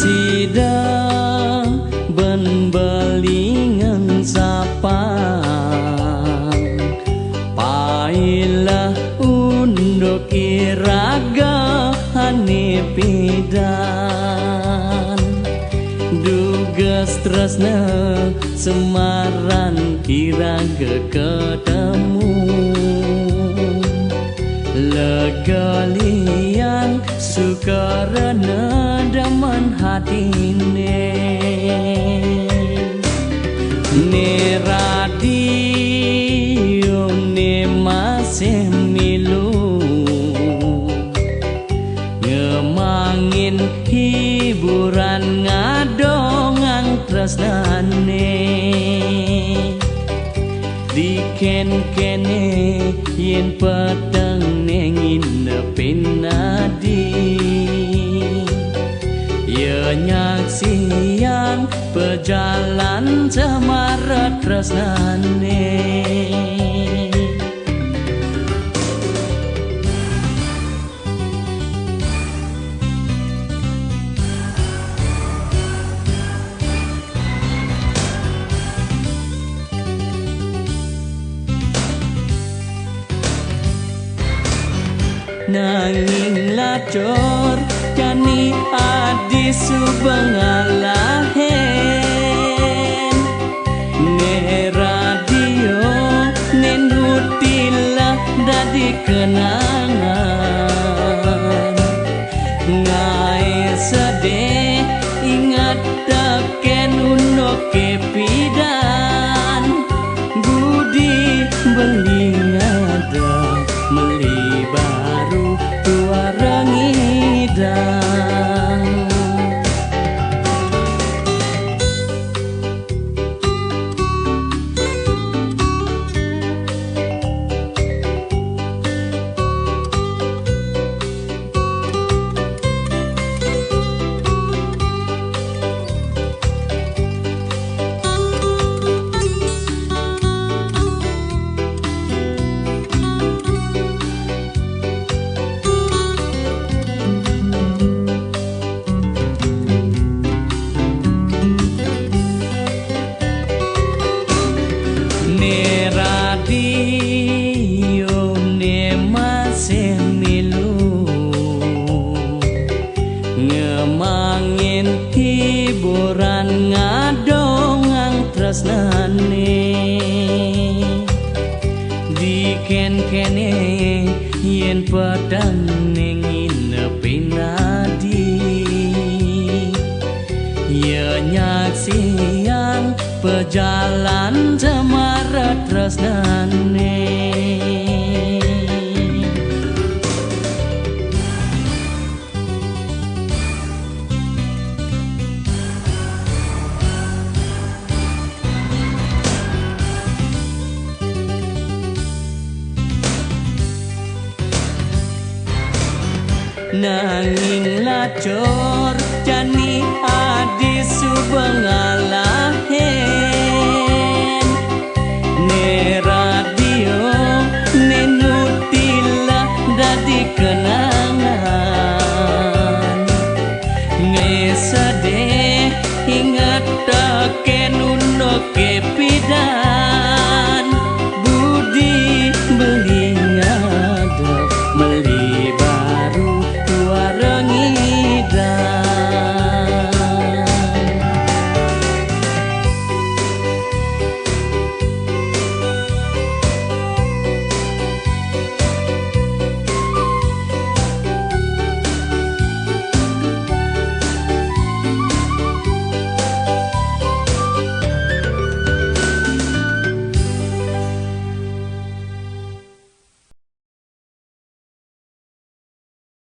sida ben belingan sapang pailah unduk iraga hanipidan dugas tresna semaran iraga ketemu legalian sukarana daman hatine ne radio ne masih milu ngemangin hiburan ngadongang tresnane diken-kene yen peteng nengin penadi ya nyaksian pejalan cemarat tresnane nanging lacor kani adi subengalahen ne radio ne nutilah dadi kenangan ngai sedih ingat taken unok kepidan budi belingada melibaru tua rengidang ne radio ne masih milu ngemangin hiburan ngadongang tresnane diken-kene yen pedang nengin pinadi ya nyaksian pejalan cemarat tresnane nanging lacor jani adi subengala